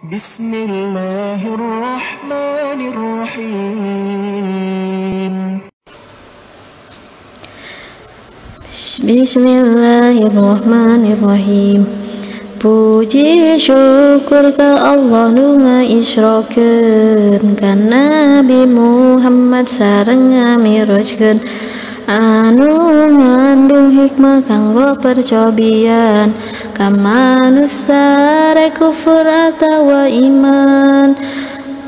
Bismillahirrahmanirrahim. Bismillahirrahmanirrahim. Puji syukur ke Allah nu ngaisrokeun ka Nabi Muhammad sareng ngamirojkeun anu ngandung hikmah kanggo percobian ka manusa rek kufur atawa iman.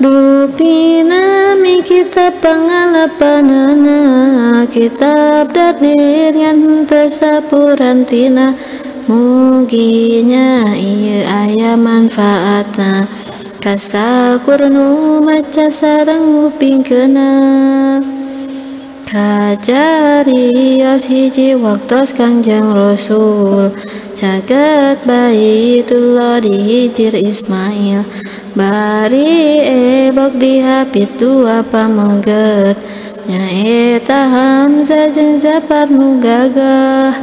Dupinami kitab pangalapanana kitab dadirian teu sapurantina muginya ieu aya manfaatna kasakur nu maca sareng ngupingkeunna. Kajarios hiji waktos Kangjeng Rasul caget Baitullah dihijir Ismail bari ebok dihapit dua pameget nyaeta Hamzah jeung Zafar nu gagah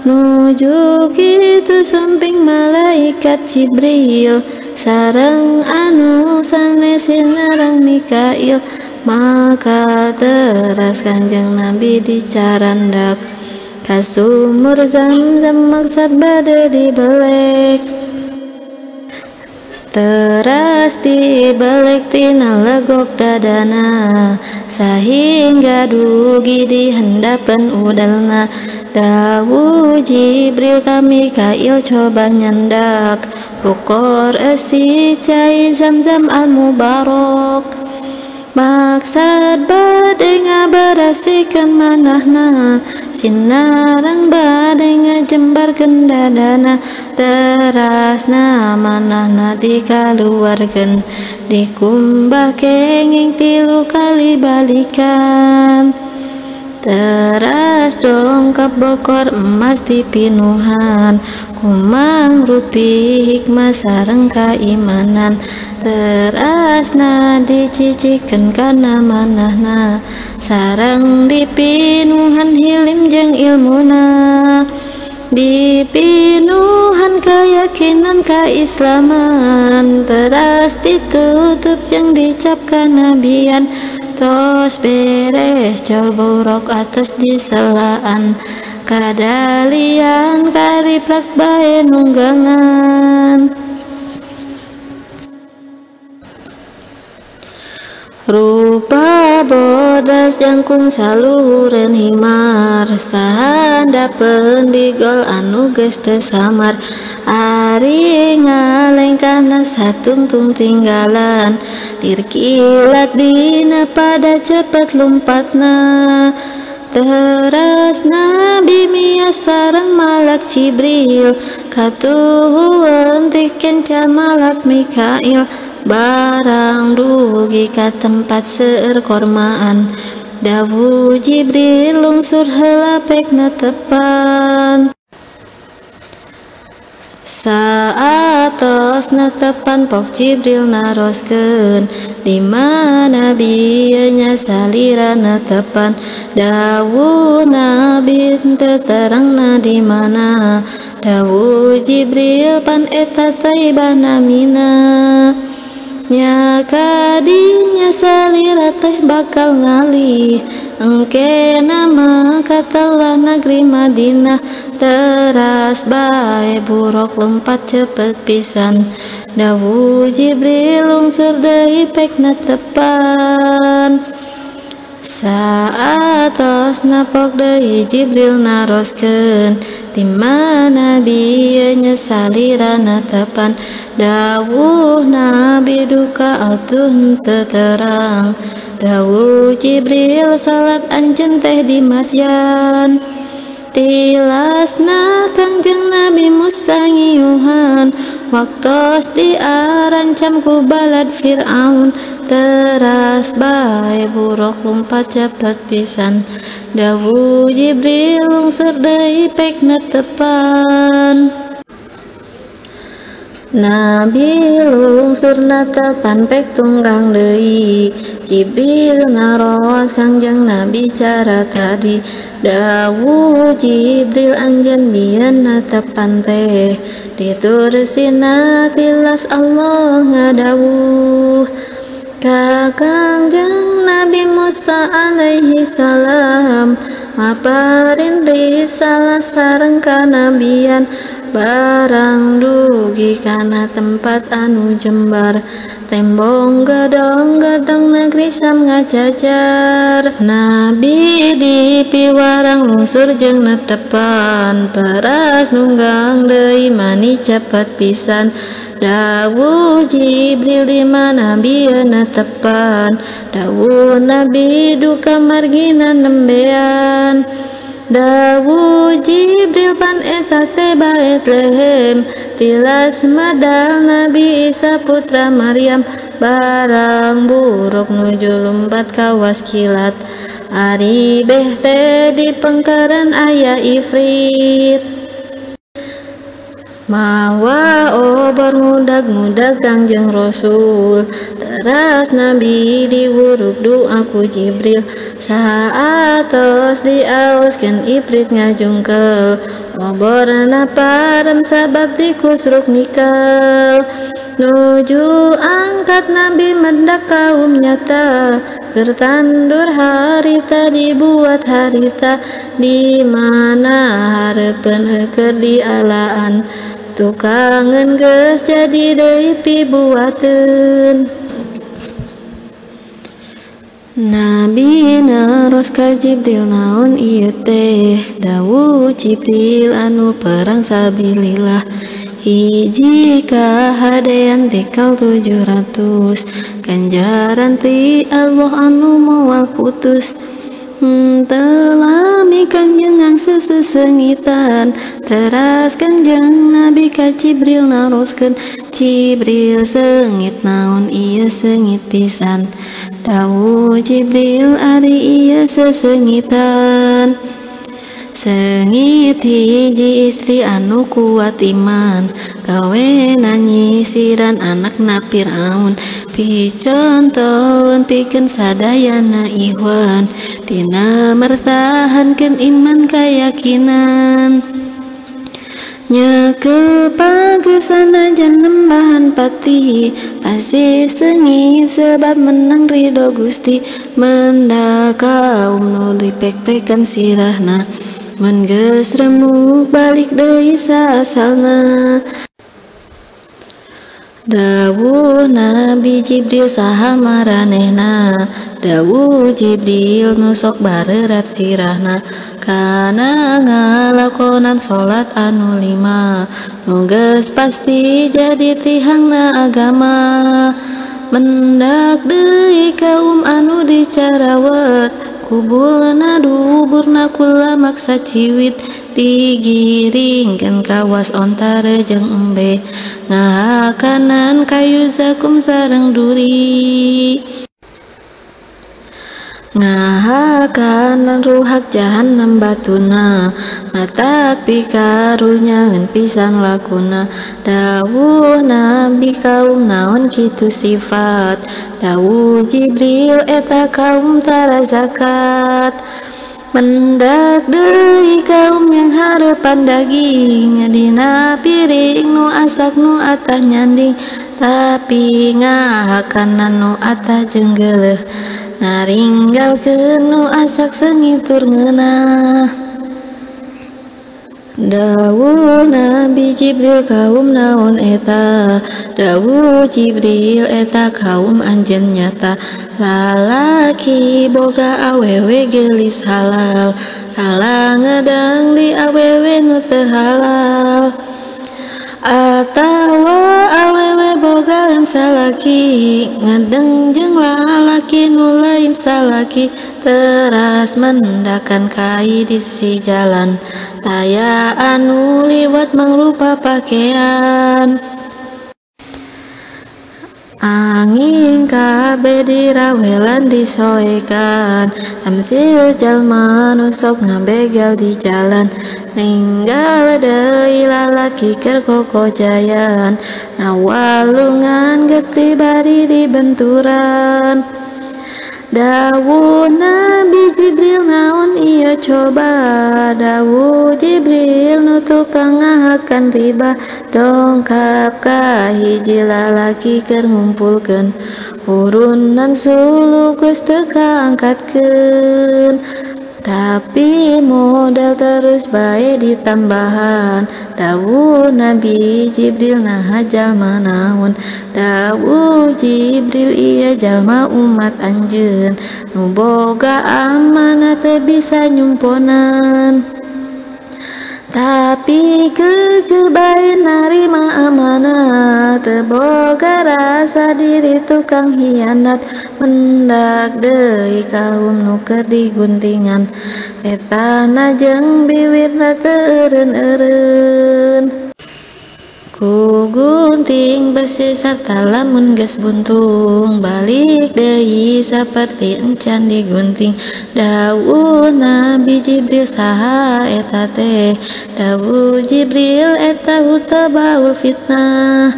nuju kitu sumping malaikat Jibril sareng anu sanes sinareng Mikail. Maka teras Kanjeng Nabi dicarandak ka sumur Zamzam maksad bade dibelek. Teras dibelek tina legok dadana sahingga dugi di hendapan udalna. Dawu Jibril ka Mikail coba nyandak ukor esi cai Zamzam al-mubarak. Maksad bade ngabarasikeun manahna sinareng bade ngajembarkeun dadana. Terasna manahna dikaluarkeun dikumbah kenging 3 kali balikan. Teras dongkap bokor emas dipinuhan kumang rupi hikmah sareng kaimanan. Terasna dicicikeun kana manahna sareng dipinuhan hilim jeung ilmuna. Dipinuhan keyakinan kaislaman teras ditutup jeung dicap kanabian. Tos beres col borok atos diselaan kadalian kariprak bae nunggangan. Rupa bodas jangkung saluhureun himar sahandapeun bigol anu geus teu samar. Ari ngalengkahna satungtung tinggalan dirkilat dina pada cepet lompatna. Teras Nabi miyos sareng malak Jibril katuhueun tikeun ca malak Mikail barang dugi ka tempat seueur kormaan. Dawu Jibril lungsur heula pekna tepan. Saatos netepan pok Jibril naroskeun di mana Nabi nya salira netepan. Dawu Nabi teu terangna di mana. Dawu Jibril pan eta Taibah namina. Nya kadinya salira teh bakal ngalih engke nama katalah negeri Madinah. Teras bae buruk lompat cepet pisan. Dawu Jibril lungsur deui pekna tepan. Saatos napok deui Jibril naroskeun di mana Nabi nya salira netepan. Dawuh Nabi duka atuh teu terang. Dawuh Jibril salat anjeun teh di madyan. Tilasna Kangjeng Nabi Musa ngiyuhan waktos diarancam ku balad Fir'aun. Teras bae buruk lompat cepet pisan. Dawuh Jibril lungsur deui pekna tepan. Nabi lungsur tepan pek tunggang deui. Jibril naros Kangjeng Nabi cara tadi. Dawuh Jibril anjeun bieu netepan teh ditursina tilas Allah ngadawuh ka Kangjeng Nabi Musa alaihi salam maparin risalah sareng kanabian barang dugi kana tempat anu jembar tembong gedong-gedong negeri Syam ngajajar Nabi di piwarang lungsur jeung netepan peras nunggang deui mani cepet pisan dawuh Jibril di mana Nabi netepan dawuh Nabi duka margina nembean dawuh Jibril pan eta teh Betlehem tilas medal Nabi Isa putra Maryam barang buruk nuju lumpat kawas kilat ari beh teh di pengkeran aya ifrit mawa obor ngudag-ngudag Kangjeng Rasul teras Nabi diwuruk doa ku Jibril saatos diaoskeun ifrit ngajungkel oborna parem sabab dikusruk nikel nuju angkat Nabi mendak kaum nyata kertandur harita dibuat harita di mana harepen keur dialaan tukangen geus jadi deui pibuateun Nabi naros ka Jibril naon ieu teh dawuh Jibril anu perang sabilillah hiji kahadean tikal 700 ganjaran ti Allah anu moal putus telami Kangjeng sesengitan teras Kangjeng Nabi ka Jibril naroskeun Jibril sengit naon ieu sengit pisan dawuh Jibril ari ieu sesengitan sengit hiji istri anu kuat iman gawena nyisiran anakna Firaun picontohun pikeun sadayana ihwan dina mertahankeun iman kayakinan nyekel pagesan ajan lembahan pati pasti sengit sebab menang ridho Gusti menda kaum nu dipek-pekan sirahna mun geus remuk balik deui saasalna dawuh Nabi Jibril saha maranehna dawuh Jibril nu sok bareurat sirahna kana ngalakonan salat anu 5 nu geus pasti jadi tihangna agama mendak deui kaum anu dicarawet kubulna duburna kula maksa ciwit digiringkeun kawas ontare jeung embe ngahakanan kayu zakum sareng duri ngahakanan ruhak jahanam batuna matak pikarunyangeun pisan lakuna dawuh Nabi kaum naon kitu sifat dawuh Jibril eta kaum tara zakat mendak deui kaum yang hareupan daging dina piring nu asak nu atah nyanding tapi ngahakanan nu atah jeung geuleuh naringgalkeun nu asak sengitur ngeunah dawuh Nabi Jibril kaum naon eta dawuh Jibril eta kaum anjeun nyata lalaki boga awewe geulis halal kalah ngedang di awewe nu teu halal atawa awewe boga lain salaki ngedeng jeung lalaki nu lain salaki teras mendakan kai di si jalan aya anu liwat mangrupa pakaian angin kabeh dirawelan disoekan tamsil jalma nu sok ngabegal di jalan ninggal deui lalaki keur kokojayan nawalungan gekti bari di benturan dawuh Nabi Jibril naon ieu coba dawuh Jibril nu tukang ngahakan riba dongkap ka hiji lalaki keur ngumpulkeun urunan sulu geus teu kaangkatkeun. Tapi modal terus bae ditambahan. Dawuh Nabi Jibril naha jalma naon. Dawuh Jibril ieu jalma umat anjeun nu boga amanah teu bisa nyumponan. Tapi keukeur bae narima amanah, teu boga rasa diri tukang hianat. Mendak deui kaum nu keur diguntingan, etana jeung bibirna teu eureun-eureun. Ku gunting besi sarta lamun geus buntung, balik deui saperti encan digunting. Dawuh Nabi Jibril saha eta teh? Dawuh Jibril eta hutabaul fitnah.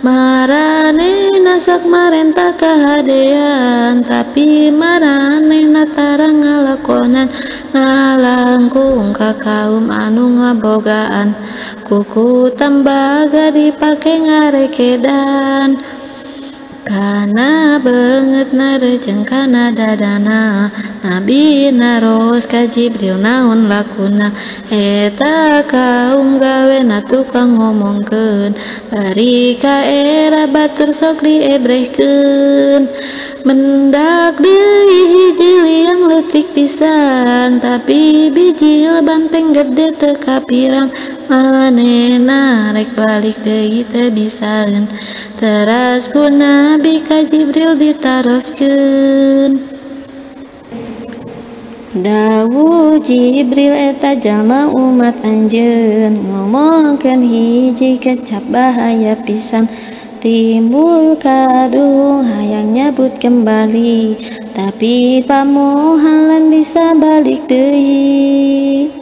Maranehna sok marentah kahadean, tapi maranehna tara ngalakonan ngalangkung ka kaum anu ngabogaan. Kuku tembaga dipake ngarekedan, kana beungeut narejeng kana dadana. Nabi naros ka Jibril naon lakuna, eta kaum gawena tukang ngomongkeun, bari ka era batur sok diebrehkeun. Mendak deui hiji liang leutik pisan, tapi bijil banteng gede teu kapirang. Manehna rek balik deui teu bisaeun, teras ku Nabi ka Jibril ditaroskeun. Dawuh Jibril eta jalma umat anjeun ngomongkeun hiji kecap bahaya pisan. Timbul kadung hayang nyabut kembali, tapi pamohalan bisa balik deui.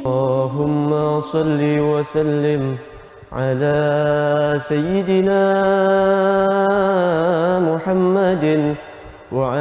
Allahumma salli wa sallim ala sayyidina Muhammadin wa